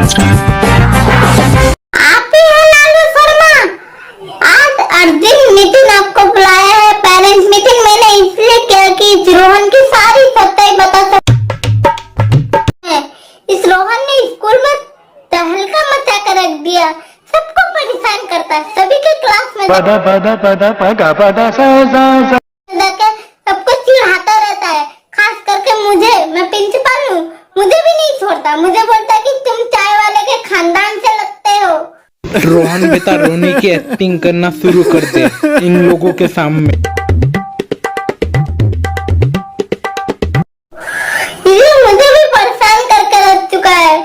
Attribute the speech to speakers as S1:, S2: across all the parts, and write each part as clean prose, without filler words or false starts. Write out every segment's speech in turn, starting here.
S1: आप ही हैं लालू शर्मा? आज अर्जुन नितिन आपको बुलाया है पेरेंट्स मीटिंग। मैंने इसलिए किया कि इस रोहन की सारी सच्चाई बता सके। इस रोहन ने स्कूल में तहलका मचा कर रख दिया, सबको परेशान करता है, सभी के क्लास में सबको चिढ़ाता रहता है, खास करके मुझे। मैं प्रिंसिपल हूँ, मुझे भी नहीं छोड़ता। मुझे बोलता है कि तुम चाय वाले के खानदान से लगते हो।
S2: रोहन बेटा रोने की एक्टिंग करना शुरू कर दे इन लोगों के सामने।
S1: ये मुझे भी परेशान करके रख चुका है,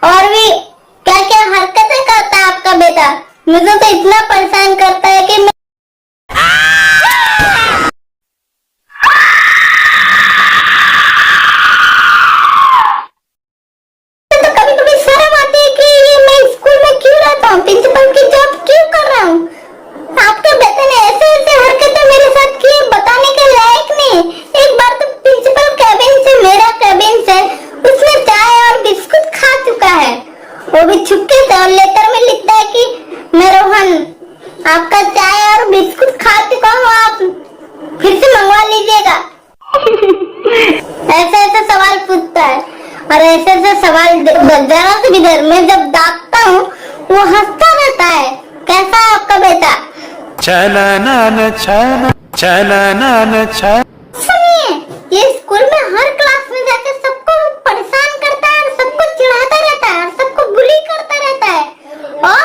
S1: और भी क्या क्या हरकतें करता है आपका बेटा। मुझे तो इतना परेशान करता है कि प्रिंसिपल की जॉब क्यों कर रहा हूँ। आपके बेटे ने ऐसे ऐसे हरकतें मेरे साथ की, बताने के लायक नहीं। एक बार तो प्रिंसिपल कैबिन से, मेरा कैबिन से, उसने चाय और बिस्कुट खा चुका है, वो भी छुपके से। और लेटर में लिखता है कि मैं रोहन आपका चाय और बिस्कुट खा चुका हूँ, आप फिर से मंगवा लीजिएगा। ऐसे ऐसे सवाल पूछता है, और ऐसे ऐसे सवाल जरा से भी डर। मैं जब डांटता हूँ वो हंसता रहता है। कैसा है आपका बेटा? सुनिए, ये स्कूल में हर क्लास में जाकर सबको परेशान करता है, सबको चिढ़ाता रहता है, सबको बुली करता रहता है, और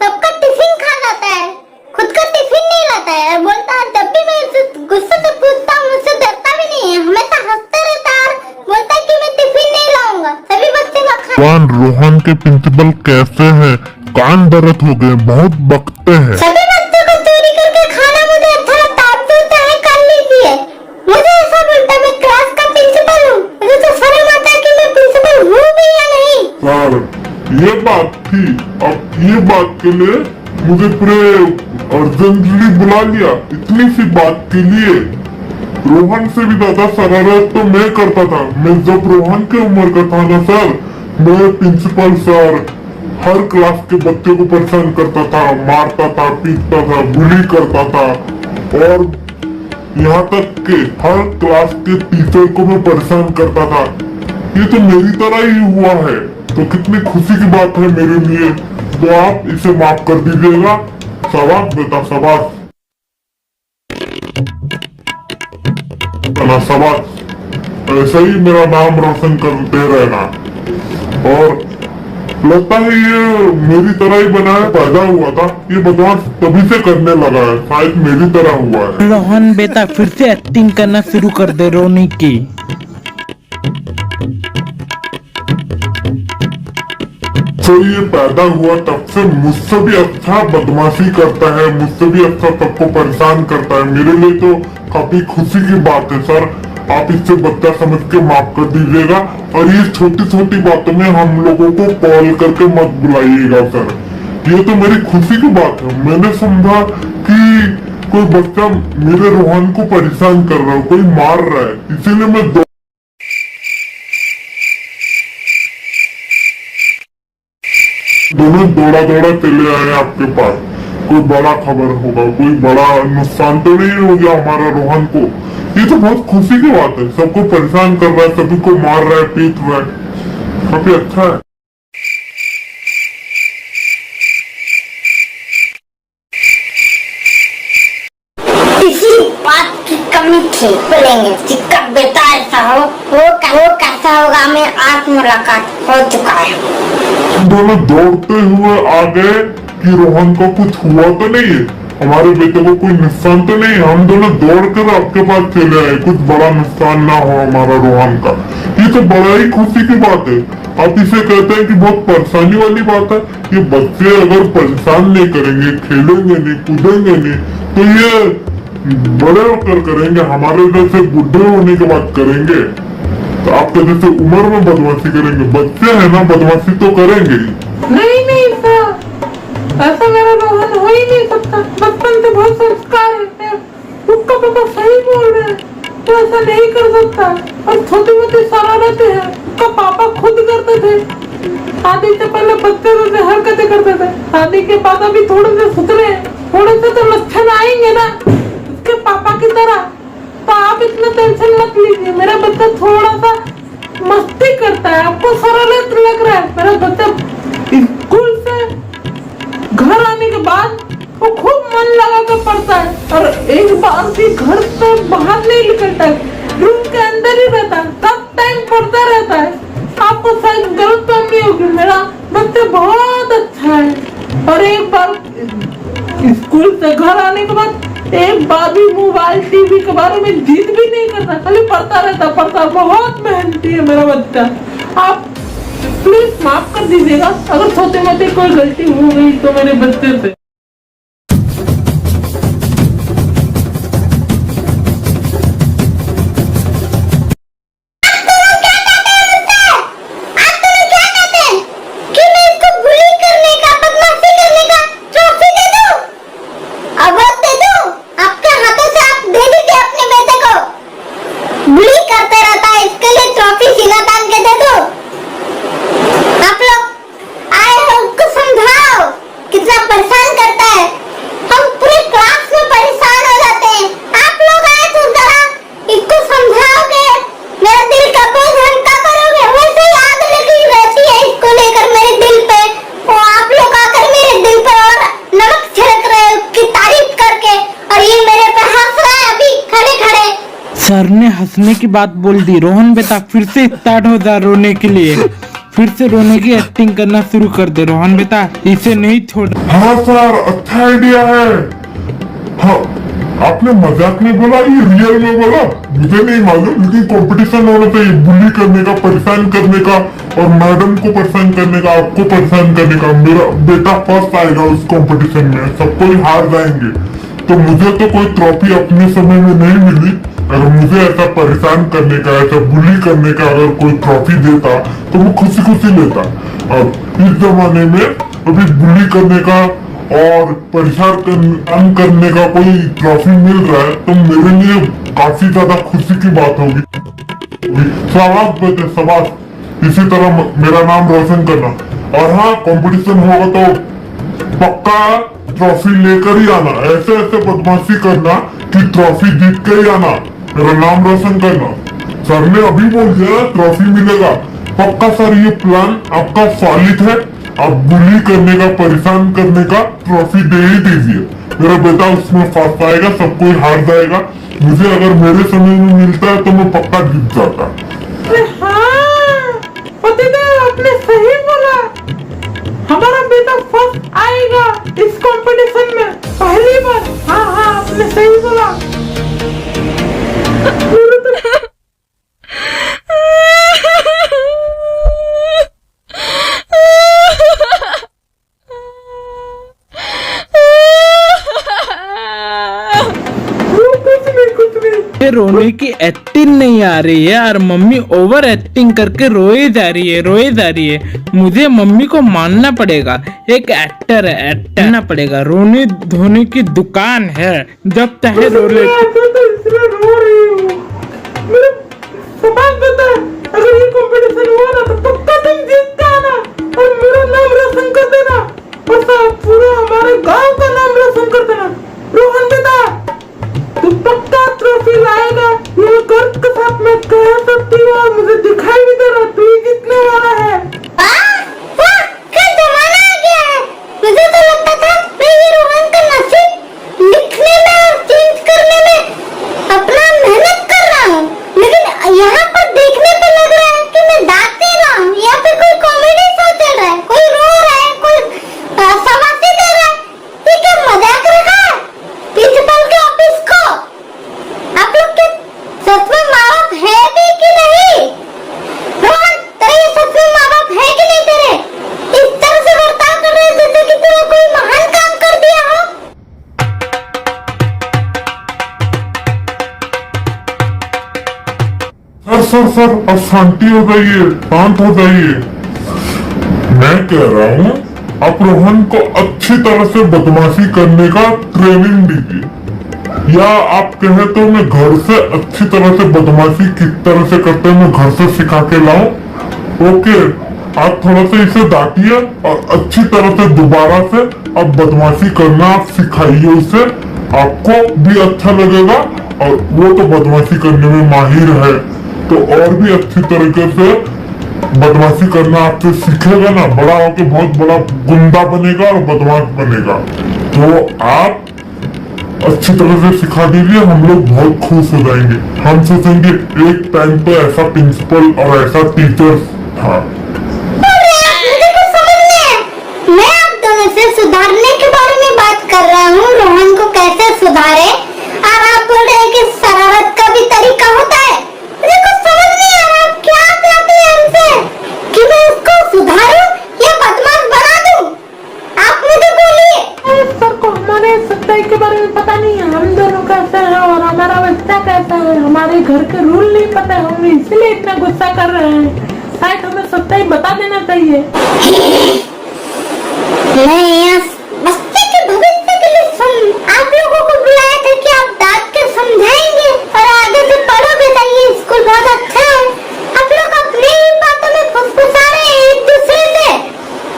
S1: सबका टिफिन खा जाता है, खुद का टिफिन नहीं लाता है। और बोलता है, जब भी मैं गुस्से से पूछता हूँ, मुझसे डरता भी नहीं है, हमेशा हंसता रहता है और बोलता है कि मैं टिफिन नहीं लाऊंगा, सभी बच्चे का खाना।
S3: रोहन के प्रिंसिपल कैसे हैं? कान दर्द हो गए, बहुत बकते हैं।
S1: सभी बच्चों को चोरी करके खाना मुझे अच्छा लगता है, आप जो चाहे कर लीजिए। मुझे ऐसा बोलता है, मैं क्लास का प्रिंसिपल हूँ, मुझे तो शर्म आता है कि मैं प्रिंसिपल हूँ भी या नहीं।
S3: सर ये बात थी, अब ये बात के लिए मुझे पूरे अर्जेंटली बुला लिया, इतनी सी बात के लिए। रोहन से भी ज्यादा शरारत तो मैं करता था। मैं जब रोहन के उम्र का था ना सर, मैं प्रिंसिपल सर हर क्लास के बच्चे को परेशान करता था, मारता था, पीटता था, बुली करता था, और यहाँ तक के हर क्लास के टीचर को मैं परेशान करता था। ये तो मेरी तरह ही हुआ है, तो कितनी खुशी की बात है मेरे लिए। तो आप इसे माफ कर दीजिएगा। शाबाश बेटा, शाबाश, शाबाश। ऐसा ही मेरा नाम रोशन करते रहना। और लगता है ये मेरी तरह ही बना है, पैदा हुआ था, ये बदमाश तभी से करने लगा है, शायद मेरी तरह हुआ है।
S2: रोहन बेटा फिर से एक्टिंग करना शुरू कर दे रोने की।
S3: तो ये पैदा हुआ तब से मुझसे भी अच्छा बदमाशी करता है, मुझसे भी अच्छा सबको परेशान करता है। मेरे लिए तो काफी खुशी की बात है सर, आप इससे बच्चा समझ के माफ कर दीजिएगा। और ये छोटी छोटी बातों में हम लोगों को कॉल करके मत बुलाइएगा सर, ये तो मेरी खुशी की बात है। मैंने समझा कि कोई बच्चा मेरे रोहन को परेशान कर रहा है, कोई मार रहा है, इसीलिए मैं दोनों दौड़ा दौड़ा चले आए आपके पास। कोई बड़ा खबर होगा, कोई बड़ा नुकसान तो नहीं हो गया हमारा रोहन को। ये तो बहुत खुशी की बात है, सबको परेशान कर रहा है, सभी को मार रहा है, पीट रहा है, काफी अच्छा है।
S1: इसी बात की कमी थी, बोलेंगे चिक्का बेटा ऐसा हो, वो कैसा होगा। मैं आज मुलाकात हो चुका है।
S3: दोनों दौड़ते हुए आ गए कि रोहन को कुछ हुआ तो नहीं है, हमारे बेटे को कोई नुकसान तो नहीं है। हम दोनों दौड़ कर आपके पास चले आए, कुछ बड़ा नुकसान ना हो हमारा रोहन का। ये तो बड़ा ही खुशी की बात है। आप इसे कहते हैं कि बहुत परेशानी वाली बात है। ये बच्चे अगर परेशान नहीं करेंगे, खेलेंगे नहीं, कूदेंगे नहीं, तो ये बड़े होकर करेंगे, हमारे जैसे बुढ़े होने के बाद करेंगे। तो आपके जैसे उम्र में बदमाशी करेंगे, बच्चे हैं ना, बदमाशी तो करेंगे ही।
S4: नहीं सर, ऐसा मेरा रोहन हो ही नहीं सकता। बचपन से बहुत संस्कार है, उसका पापा सही बोल रहे हैं, तो ऐसा नहीं कर सकता। और छोटी मोटी शरारतें हैं उसका पापा खुद करते थे, शादी से पहले बच्चे जैसे हरकतें करते थे, शादी के बाद अभी थोड़े से सुधरे, थोड़े से तो लक्षण आएंगे ना उसके पापा की तरह। तो आप इतना टेंशन मत लीजिए, मेरा बच्चा थोड़ा सा मस्ती करता है, आपको सरल लग रहा है। मेरा बच्चा स्कूल से घर आने के बाद वो खूब मन लगा कर पढ़ता है और एक बार भी घर से बाहर नहीं निकलता है, रूम के अंदर ही रहता है, सब टाइम पढ़ता रहता है। आपको शायद गलतफहमी होगी, मेरा बच्चा बहुत अच्छा है। और एक बार स्कूल से घर आने के बाद एक बार भी मोबाइल टीवी के बारे में जिद भी नहीं करता, खाली पढ़ता रहता, पढ़ता। बहुत मेहनती है मेरा बच्चा। आप प्लीज माफ कर दीजिएगा अगर छोटे मोटे कोई गलती हो गई तो मेरे बच्चे से।
S2: सर ने हंसने की बात बोल दी। रोहन बेटा फिर से स्टार्ट हो जा रोने के लिए, फिर से रोने की एक्टिंग करना शुरू कर दे। रोहन बेटा इसे नहीं छोड़।
S3: हाँ सर, अच्छा आइडिया है। हाँ, आपने मजाक में बोला ये रियल में बोला मुझे नहीं मालूम, लेकिन कंपटीशन होना चाहिए बुली करने का, परेशान करने का, और मैडम को परेशान करने का, आपको परेशान करने का। मेरा बेटा फर्स्ट आएगा उस कंपटीशन में, सब कोई हार जाएंगे। तो मुझे तो कोई ट्रॉफी अपने समय में नहीं मिली, अगर मुझे ऐसा परेशान करने का, ऐसा बुली करने का अगर कोई ट्रॉफी देता तो वो खुशी खुशी लेता। अब इस जमाने में अभी बुली करने का और परेशान करने का कोई ट्रॉफी मिल रहा है तो मेरे लिए काफी ज्यादा खुशी की बात होगी। शाबाश बेटे शाबाश, इसी तरह मेरा नाम रोशन करना। और हाँ, कंपटीशन होगा तो पक्का ट्रॉफी लेकर ही आना, ऐसे ऐसे बदमाशी करना कि ट्रॉफी जीत के ही आना, मेरा नाम रोशन करना। सर ने अभी बोल दिया ना ट्रॉफी मिलेगा, पक्का सर ये प्लान आपका सॉलिड है। आप बुली करने का, परेशान करने का ट्रॉफी दे ही दीजिए, मेरा बेटा उसमें फर्स्ट आएगा, सब कोई हार जाएगा। मुझे अगर मेरे समय में मिलता है तो मैं पक्का जीत जाता।
S4: हाँ, पतिदेव आपने सही बोला, हमारा बेटा फर्स्ट आएगा इस कंपटीशन में पहली बार। हाँ हाँ, आपने सही बोला।
S2: रोने की एक्टिंग नहीं आ रही है और मम्मी ओवर एक्टिंग करके रोए जा रही है, रोए जा रही है। मुझे मम्मी को मानना पड़ेगा, एक एक्टर है, एक्टर ना पड़ेगा। रोने धोने की दुकान है, जब चाहे रो ले।
S4: अगर ये कंपटीशन हुआ ना तो पक्का तुम जीत के आना और मेरा नाम रोशन कर देना, और पूरा हमारे गांव का नाम रोशन कर देना। रोहन बेटा तू पक्का ट्रॉफी लाएगा, ये गर्व के साथ मैं कह सकती हूँ, और मुझे दिखाई भी दे रहा तू ही जीतने वाला है।
S1: क्या जमाना आ गया है। मुझे तो लगता था मैं ये रोहन का नसीब लिखने में और चेंज करने में अपना मेहनत कर रहा हूँ, लेकिन यहाँ पर देखने पे लग रहा है कि मैं दांत दे रहा हूँ या फिर कोई कॉमेडी शो चल रहा है, कोई रो रहा है, कोई शाबाशी दे रहा है। ये क्या मजाक रखा है प्रिंसिपल के ऑफिस को। आप लोग के सच में माँ बाप है भी कि नहीं? रोहन तेरे सच में माँ बाप है कि नहीं? तेरे इस तरह से बर्ताव कर रहे हैं जैसे कि तूने कोई महान काम कर दिया हो।
S3: सर सर अब शांति हो जाइए, शांत हो जाइए। मैं कह रहा हूँ आप रोहन को अच्छी तरह से बदमाशी करने का ट्रेनिंग दीजिए, या आप कहे तो मैं घर से अच्छी तरह से बदमाशी किस तरह से करते हैं मैं घर से सिखा के लाऊं। ओके, आप थोड़ा सा इसे डांटिए और अच्छी तरह से दोबारा से अब बदमाशी करना आप सिखाइए उसे। आपको भी अच्छा लगेगा और वो तो बदमाशी करने में माहिर है, तो और भी अच्छी तरीके से बदमाशी करना आपसे सीखेगा ना, बड़ा होके बहुत बड़ा गुंडा बनेगा और बदमाश बनेगा। तो आप अच्छी तरह से सिखा दीजिए, हम लोग बहुत खुश हो जाएंगे। हम सोचेंगे एक टाइम पे ऐसा प्रिंसिपल और ऐसा टीचर था।
S1: मुझे कुछ समझ नहीं है। मैं आप दोनों से सुधारने के बारे में बात कर रहा हूँ, रोहन को कैसे सुधारे, और आप बोल रहे हैं कि शरारत का भी तरीका होता है। मुझे कुछ समझ नहीं आ रहा, क्या चाहते हैं हमसे कि मैं उसको सुधारूं या बदमाश बना दूं? आप मुझे बोलिए।
S4: सर को हमारे सच्चाई के बारे में पता नहीं है, हम दोनों कैसे हैं और हमारा बच्चा कैसा है, हमारे घर के रूल नहीं पता है, हम इसलिए इतना गुस्सा कर रहे हैं। शायद हमें सच्चाई बता देना चाहिए।
S1: मैं यहाँ बच्चे के भविष्य के लिए आप लोगों को बुलाया था कि आप डांट के समझाएंगे और आगे से पढ़ोगे। ये स्कूल बहुत अच्छा है। आप लोग अपनी ही बातों में फुसफुसा रहे हैं एक दूसरे से।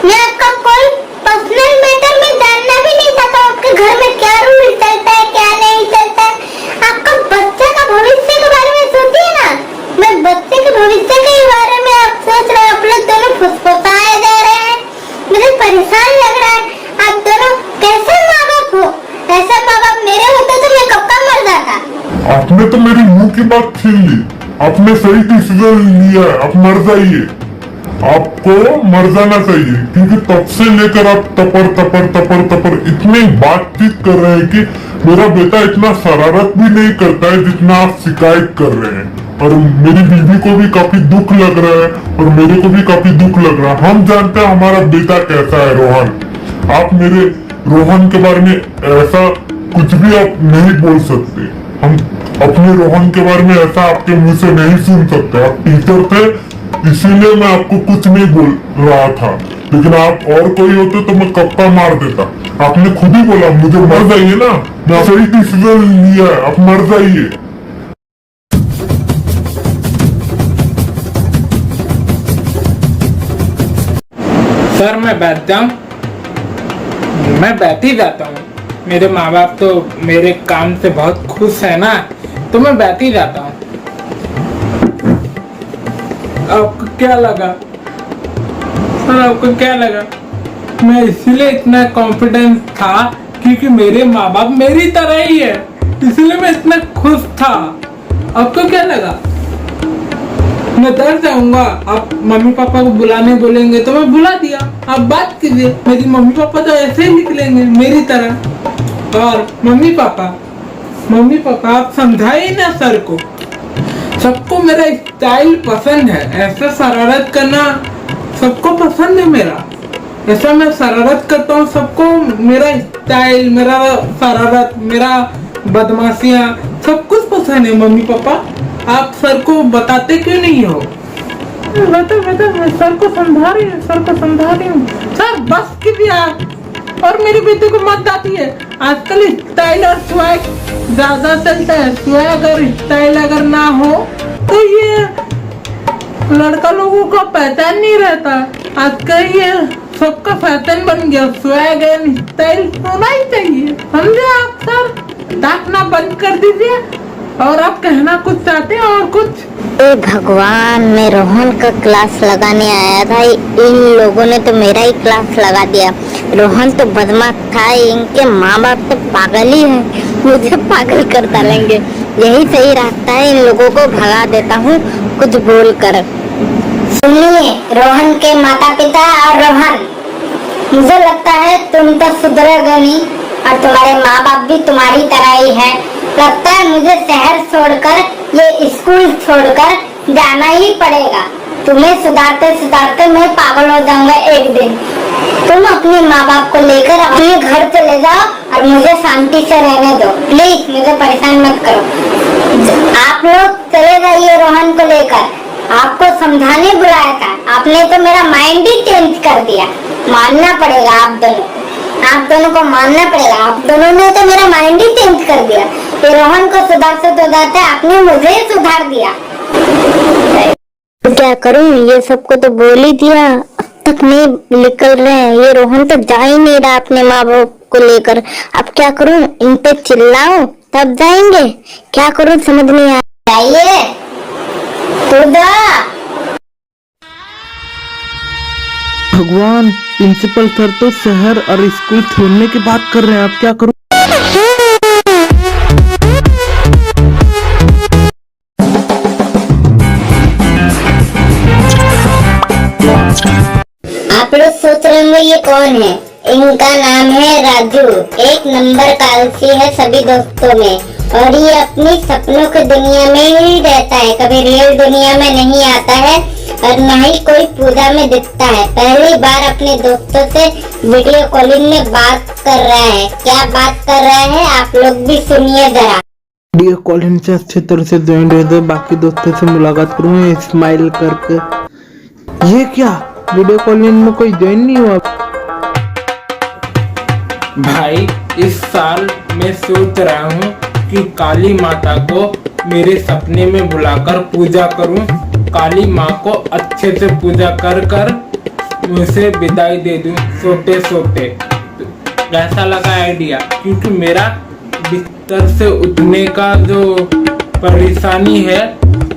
S1: मैं आपका कोई पर्सनल मैटर में जानना भी नहीं चाहता, आपके घर में क्या रूल चलता है क्या नहीं चलता है। आपका बच्चे का भविष्य के बारे में सोचिए ना। मैं बच्चे के भविष्य के बारे में आप सोच रहे हैं, आप लोग दोनों फुसफुसाए जा रहे हैं। मुझे परेशान लग रहा है। आप दोनों कैसे माँ बाप हो? ऐसा माँ बाप मेरे होते तो मैं कब का मर जाता।
S3: आपने तो मेरी मुंह की बात छीन ली। आपने सही डिसीजन लिया है, आप मर जाइए। आपको मर जाना चाहिए, क्योंकि तब से लेकर आप तपर इतनी बातचीत कर रहे हैं कि मेरा बेटा इतना शरारत भी नहीं करता है जितना आप शिकायत कर रहे हैं। और मेरी बीवी को भी काफी दुख लग रहा है और मेरे को भी काफी दुख लग रहा है। हम जानते हैं हमारा बेटा कैसा है रोहन। आप मेरे रोहन के बारे में ऐसा कुछ भी आप नहीं बोल सकते। हम अपने रोहन के बारे में ऐसा आपके मुंह से नहीं सुन सकते। आप टीचर थे, इसीलिए मैं आपको कुछ नहीं बोल रहा था, लेकिन आप और कोई होते तो मैं कप्पा मार देता। आपने खुद ही बोला मुझे मर जाइए ना, मैं सही डिसीजन लिया है, आप मर जाइए।
S2: सर मैं बैठ जाऊं? मैं बैठ ही जाता हूँ। मेरे माँ बाप तो मेरे काम से बहुत खुश है ना, तो मैं बैठ ही जाता हूँ। आपको क्या लगा सर, आपको क्या लगा? मैं इसीलिए इतना कॉन्फिडेंस था क्योंकि मेरे माँ बाप मेरी तरह ही है, इसलिए मैं इतना खुश था। आपको क्या लगा? मैं डर जाऊंगा? आप मम्मी पापा को बुलाने बोलेंगे तो मैं बुला दिया, आप बात कीजिए। मेरी मम्मी पापा तो ऐसे ही निकलेंगे मेरी तरह। और मम्मी पापा आप समझाइए ना सर को। सबको मेरा स्टाइल पसंद है, ऐसा शरारत करना सबको पसंद है मेरा। ऐसा मैं शरारत करता हूँ, सबको मेरा स्टाइल, मेरा शरारत, मेरा बदमाशियाँ सब कुछ पसंद है। मम्मी पापा आप सर को बताते क्यों नहीं हो?
S4: बेटा मैं सर को समझा रही हूँ। सर बस कीजिए आप, और मेरी बेटी को मत डांटिए। आजकल स्टाइल और स्वैग ज्यादा चलता है। स्वैग और स्टाइल अगर ना हो तो ये लड़का लोगों का पहचान नहीं रहता। आजकल ये सबका फैशन बन गया। स्वैग एंड स्टाइल होना ही चाहिए, समझे आप सर? डांटना बंद कर दीजिए। और आप कहना कुछ चाहते हैं और कुछ?
S1: ए भगवान, मैं रोहन का क्लास लगाने आया था, इन लोगों ने तो मेरा ही क्लास लगा दिया। रोहन तो बदमाश था, इनके माँ बाप तो पागल ही है, मुझे पागल कर डालेंगे। यही सही रास्ता है, इन लोगों को भगा देता हूँ कुछ बोल कर। सुनिए रोहन के माता पिता और रोहन, मुझे लगता है तुम तो सुधरोगे नहीं और तुम्हारे माँ बाप भी तुम्हारी तरह ही है। लगता है मुझे शहर छोड़कर, ये स्कूल छोड़कर जाना ही पड़ेगा। तुम्हें सुधारते सुधारते मैं पागल हो जाऊंगा एक दिन। तुम अपने माँ बाप को लेकर अपने घर चले जाओ और मुझे शांति से रहने दो। प्लीज मुझे परेशान मत करो। आप लोग चले जाइए रोहन को लेकर। आपको समझाने बुलाया था, आपने तो मेरा माइंड ही चेंज कर दिया। मानना पड़ेगा आप दोनों को मानना पड़ेगा। आप दोनों ने तो मेरा माइंड ही चेंज कर दिया। ये रोहन को सुधारते आपने मुझे सुधार दिया। क्या करूं, ये सबको तो बोल ही दिया, अब तक नहीं निकल रहे हैं। ये रोहन तो जा ही नहीं रहा अपने माँ बाप को लेकर। अब क्या करूं, इन पे चिल्लाऊं तब जाएंगे? क्या करूं समझ नहीं आ रहा। आइए खुदा।
S2: भगवान, प्रिंसिपल सर तो शहर और स्कूल छोड़ने की बात कर रहे हैं। अब क्या करूं?
S1: आप लोग सोच रहे होंगे ये कौन है। इनका नाम है राजू। एक नंबर का आलसी है सभी दोस्तों में, और ये अपनी सपनों की दुनिया में ही रहता है, कभी रियल दुनिया में नहीं आता है और न ही कोई पूजा में दिखता है। पहली बार अपने दोस्तों से वीडियो कॉलिंग में बात कर रहा है। क्या बात कर रहा है आप लोग भी सुनिए जरा।
S2: वीडियो कॉलिंग से अच्छी तरह से ज्वाइन हो जाए, बाकी दोस्तों से मुलाकात करूंगा स्माइल करके। ये क्या, वीडियो कॉलिंग में कोई ज्वाइन नहीं हुआ? भाई, इस साल मैं सोच रहा हूँ कि काली माता को मेरे सपने में बुलाकर पूजा करूँ। काली माँ को अच्छे से पूजा कर कर उसे विदाई दे दूँ सोते सोते। कैसा लगा आइडिया? क्योंकि मेरा बिस्तर से उठने का जो परेशानी है,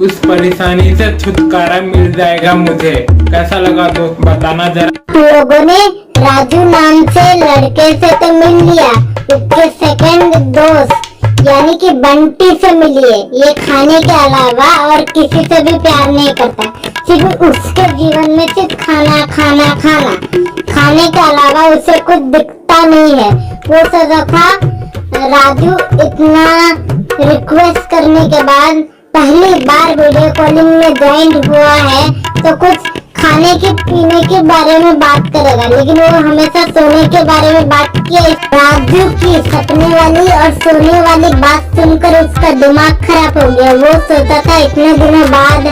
S2: उस परेशानी से छुटकारा मिल जाएगा मुझे। कैसा लगा दोस्त, बताना जरा।
S1: लोगों ने राजू नाम से लड़के से तो मिल लिया, उसके सेकंड दोस्त यानी कि बंटी से मिलिए। ये खाने के अलावा और किसी से भी प्यार नहीं करता, सिर्फ उसके जीवन में सिर्फ खाना खाना खाना। खाने के अलावा उसे कुछ दिखता नहीं है। वो सोचा था राजू इतना रिक्वेस्ट करने के बाद पहली बार वीडियो कॉलिंग में ज्वाइन हुआ है तो कुछ खाने के पीने के बारे में बात करेगा, लेकिन वो हमेशा सोने के बारे में बात किया। राजू की सपने वाली और सोने वाली बात सुनकर उसका दिमाग खराब हो गया। वो सोचा था इतने दिनों बाद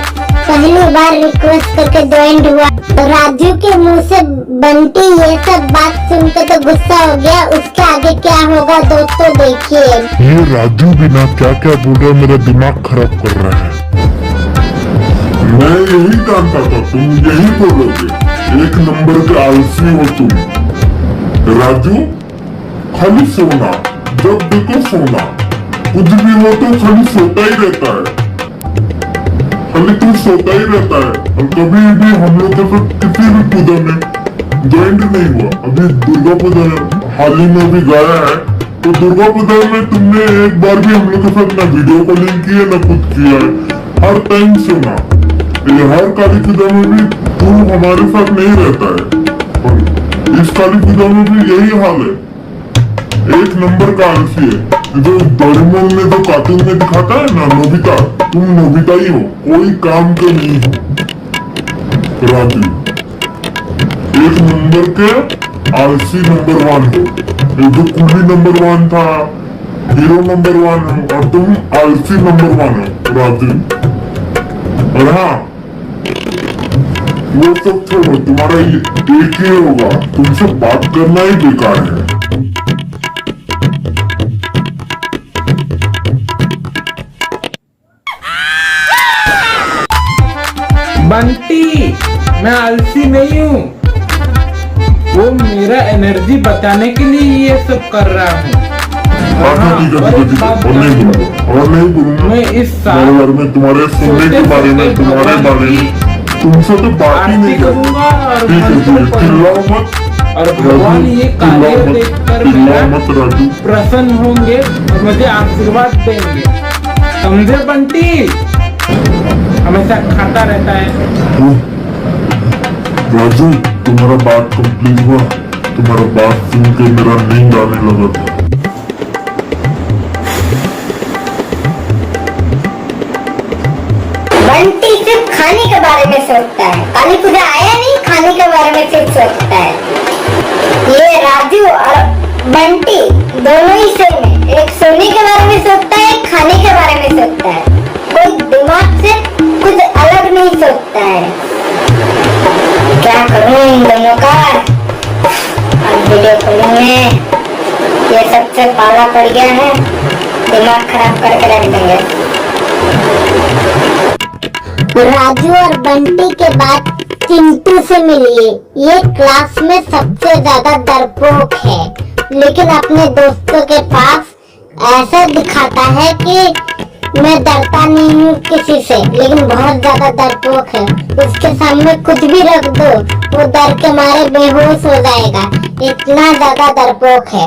S1: पहली बार रिक्वेस्ट करके ज्वाइन हुआ। राजू के मुंह से बंटी ये सब बात सुनकर तो गुस्सा हो गया। उसके आगे क्या होगा दोस्तों देखिए।
S3: ये राजू बिना क्या क्या बोल रहा है, मेरा दिमाग खराब कर रहा है। मैं यही जानता था तुम यही बोलोगे, एक नंबर के आलसी हो तुम। राजू खाली सोना, जब देखो सोना, कुछ भी हो तो खाली सोता ही रहता है, खाली तू सोता ही रहता है। और कभी भी हम लोग के साथ किसी भी पूजा में ज्वाइंट नहीं हुआ। अभी दुर्गा पूजा हाल ही में भी गाया है, तो दुर्गा पूजा में तुमने एक बार भी हम लोग के साथ ना वीडियो कॉलिंग की है ना कुछ किया है। हर टाइम सोना, हर काली पूजा में भी तू हमारे साथ नहीं रहता है, और इस काली पूजा में भी यही हाल है। एक नंबर का आलसी है। जो डोरेमोन में जो कार्टून में दिखाता है ना नोबिता, तुम नोबिता ही हो, कोई काम के नहीं हो। राजू एक नंबर के आलसी नंबर 1 हो। ये जो कुली नंबर 1 था, हीरो नंबर 1 हो, और तुम आलसी नंबर 1 हो राजू। और हाँ, वो सब छोड़ो, तुम्हारा ये एक ही होगा, तुमसे बात करना ही बेकार है।
S2: बंटी, मैं आलसी नहीं हूँ। वो मेरा एनर्जी बचाने के लिए ये सब कर रहा हूँ।
S3: और नहीं बोलूंगा।
S2: मैं इस साल
S3: बारे में, तुम्हारे सोने के बारे में, तुम्हारे बारे में तुमसे तो बात ही नहीं
S2: करूंगा। और
S3: चिल्लाओ मत।
S2: और भगवान ये कार्य देखकर मेरा प्रसन्न होंगे और मुझे आशीर्वाद देंगे। समझे बंटी? हमेशा खाता रहता है।
S3: राजू, तुम्हारा बात कंप्लीट हुआ। तुम्हारा बात सुन के मेरा नींद आने लगा था।
S1: बंटी सिर्फ खाने के बारे में सोचता है। काली पूजा आया नहीं, खाने के बारे में सिर्फ सोचता है। ये राजू और बंटी दोनों ही सेम है। एक सोने के बारे में सोचता है, एक खाने के बारे में सोचता है। कोई दिमाग से कुछ अलग नहीं सोचता है। क्या करूं इन दोनों का? अब वीडियो कॉलिंग में ये सबसे पाला पड़ गया है, दिमाग खराब करके रख देंगे। राजू और बंटी के बाद चिंटू से मिलिए। ये क्लास में सबसे ज्यादा डरपोक है, लेकिन अपने दोस्तों के पास ऐसा दिखाता है कि मैं डरता नहीं हूँ किसी से, लेकिन बहुत ज्यादा डरपोक है। उसके सामने कुछ भी रख दो, वो डर के मारे बेहोश हो जाएगा, इतना ज्यादा डरपोक है।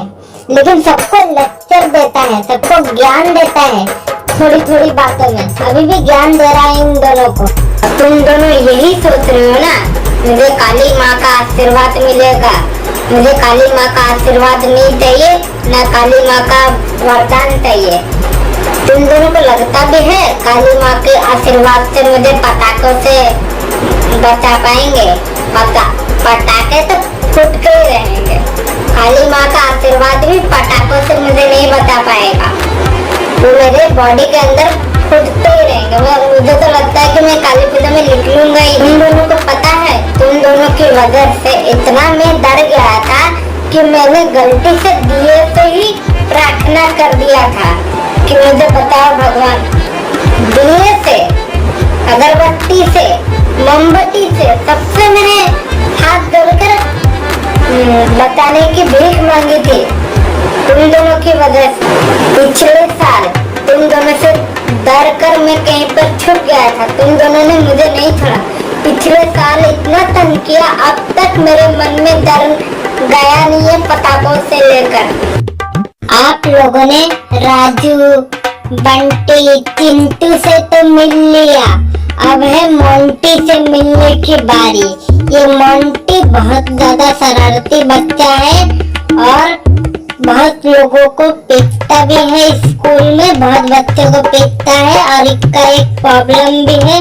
S1: लेकिन सबको लेक्चर देता है, सबको ज्ञान देता है थोड़ी थोड़ी बातों में। अभी भी ज्ञान दे रहा है इन दोनों को। तुम दोनों यही सोच रहे हो ना, मुझे काली माँ का आशीर्वाद मिलेगा। मुझे काली माँ का आशीर्वाद नहीं चाहिए, ना काली माँ का वरदान चाहिए। तुम दोनों को लगता भी है काली माँ के आशीर्वाद से मुझे पटाखों से बचा पाएंगे? पटाखे तो फुटते ही रहेंगे। काली माँ का आशीर्वाद भी पटाखों से मुझे नहीं बचा पाएगा, वो मेरे बॉडी के अंदर फुटते ही रहेंगे। मुझे तो लगता है कि मैं काली पूजा में निकलूंगा ही। तुम दोनों को पता है, तुम दोनों की वजह से इतना मैं डर गया था कि मैंने गलती से दिए से ही प्रार्थना कर दिया था कि मुझे बताओ भगवान। दिए से, अगरबत्ती से, मोमबत्ती से, सबसे मैंने हाथ जोड़कर बताने की भीख मांगी थी तुम दोनों की वजह से। पिछले साल तुम दोनों से डर कर मैं कहीं पर छुप गया था, तुम दोनों ने मुझे नहीं छोड़ा। पिछले साल इतना तंग किया, अब तक मेरे मन में डर गया नहीं है पटाखों से लेकर। आप लोगों ने राजू, बंटी, चिंटू से तो मिल लिया, अब है मोंटी से मिलने की बारी। ये मोंटी बहुत ज्यादा शरारती बच्चा है और बहुत लोगों को पीटता भी है स्कूल में, बहुत बच्चों को पीटता है। और इसका एक प्रॉब्लम भी है,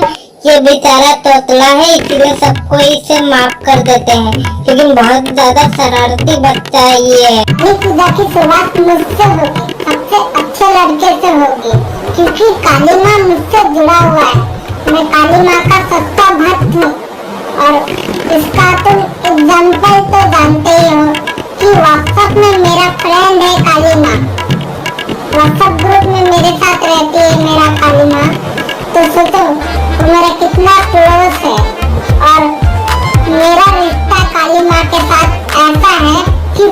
S1: ये बेचारा तोतला है, इसलिए सबको इसे माफ कर देते हैं, लेकिन बहुत ज्यादा शरारती बच्चा है ये। पूजा की शुरुआत मुझसे होगी, सबसे अच्छे लड़के से होगी, क्योंकि काली माँ मुझसे जुड़ा हुआ है। मैं काली माँ का सच्चा भक्त हूँ। और इसका तुम एग्जाम्पल तो जानते ही हो कि व्हाट्सएप में मेरा फ्रेंड है काली माँ, व्हाट्सएप ग्रुप में मेरे साथ रहती है मेरा काली माँ। तो सोचो वो मेरा कितना क्लोज है। और मेरा रिश्ता काली माँ के साथ ऐसा है कि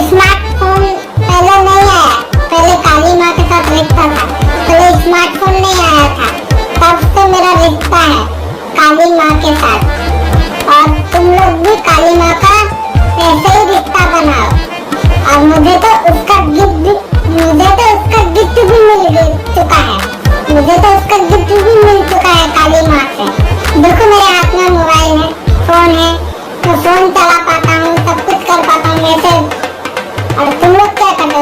S1: स्मार्टफोन पहले नहीं आया, पहले काली माँ के साथ रिश्ता था, पहले स्मार्टफोन नहीं आया था, तब से मेरा रिश्ता है काली माँ के साथ। और तुम लोग भी काली माँ का ऐसे ही रिश्ता बनाओ। और मुझे तो उसका गिफ्ट भी मिल चुका है, मुझे तो उसका गिफ्ट भी मिल चुका है काली माँ से। देखो मेरे हाथ में मोबाइल है, फोन है, तो फोन चला पाता हूँ, सब कुछ कर पाता हूँ ऐसे। और तुम लोग क्या करते हो?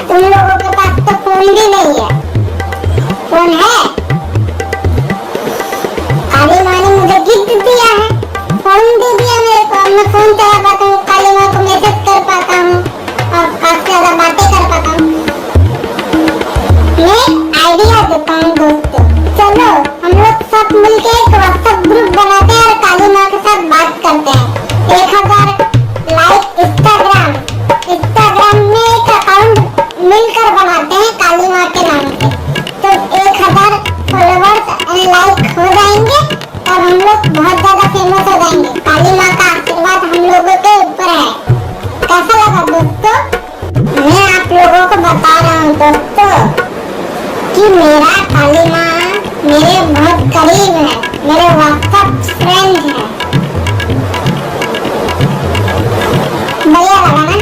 S1: तुम लोगों के पास तो फोन भी नहीं है। फोन है, काली माँ ने मुझे गिफ्ट दिया है, फोन दे दिया मेरे को, मैं फोन चला पाता हूँ, काली माँ को मैसेज कर पाता हूँ और काफी ज्यादा बातें कर पाता हूँ। मैं आइडिया देता हूँ दोस्तों, चलो हम लोग सब मिलके एक व्हाट्सएप ग्रुप बनाते हैं और काली माँ के साथ बात करते हैं। 1000 लाइक इंस्टाग्राम में एक अकाउंट मिलकर बनाते हैं काली माँ के नाम से, तो 1000 फॉलोवर्स एंड लाइक हो जाएंगे और हम लोग बहुत ज्यादा फेमस हो जाएंगे। काली माँ का आशीर्वाद हम लोगों के ऊपर है। कैसा लगा दोस्तों? मैं आप लोगों को बता रहा हूँ दोस्तों कि मेरा काली माँ मेरे बहुत करीब है, मेरे व्हाट्सएप फ्रेंड है। बढ़िया लगा ना?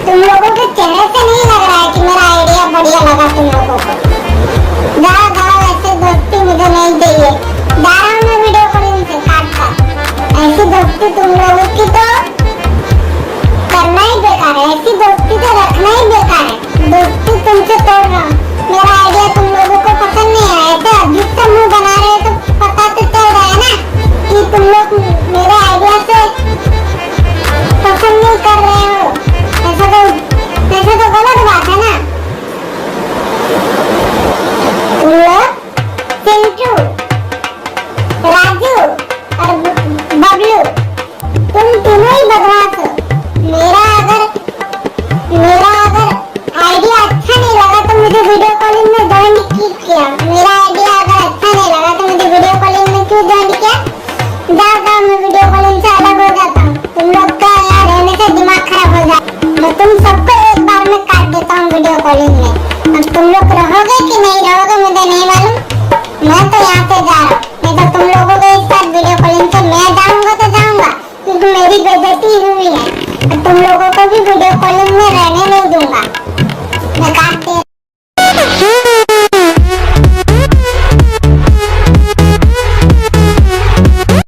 S1: तुम लोगों के चेहरे से नहीं लग रहा है कि मेरा आइडिया बढ़िया लगा तुम लोगों को। ज्यादा ऐसे दोस्ती मुझे नहीं चाहिए, जा रहा हूँ मैं वीडियो कॉलिंग से काट। ऐसी दोस्ती तुम लोगों की तो करना ही बेकार है, ऐसी दोस्ती तो रखना ही बेकार है। दोस्ती तुमसे तोड़ रहा हूँ, मेरा आइडिया तुम लोगों को पसंद नहीं आया, ऐसे अजीब सा मुंह बना रहे हो तो पता तो चल रहा है ना कि तुम लोग मेरे आइडिया से पसंद नहीं कर रहे हो। ऐसा तो गलत बात है ना। तुम लोग चिंटू, राजू और बबलू, तुम तीनों ही बदमाश हो। मेरा अगर आइडिया अच्छा नहीं लगा तो मुझे वीडियो कॉलिंग में ज्वाइन किया। मेरा आइडिया अगर अच्छा नहीं लगा तो मुझे वीडियो देता हूँ वीडियो कॉलिंग में। अब तुम लोग रहोगे कि नहीं रहोगे मुझे नहीं मालूम, मैं तो यहाँ से जा रहा हूँ। नहीं तो तुम लोगों के साथ वीडियो कॉलिंग से मैं जाऊंगा तो जाऊंगा, क्योंकि मेरी बेइज्जती हुई है। तुम लोगों को भी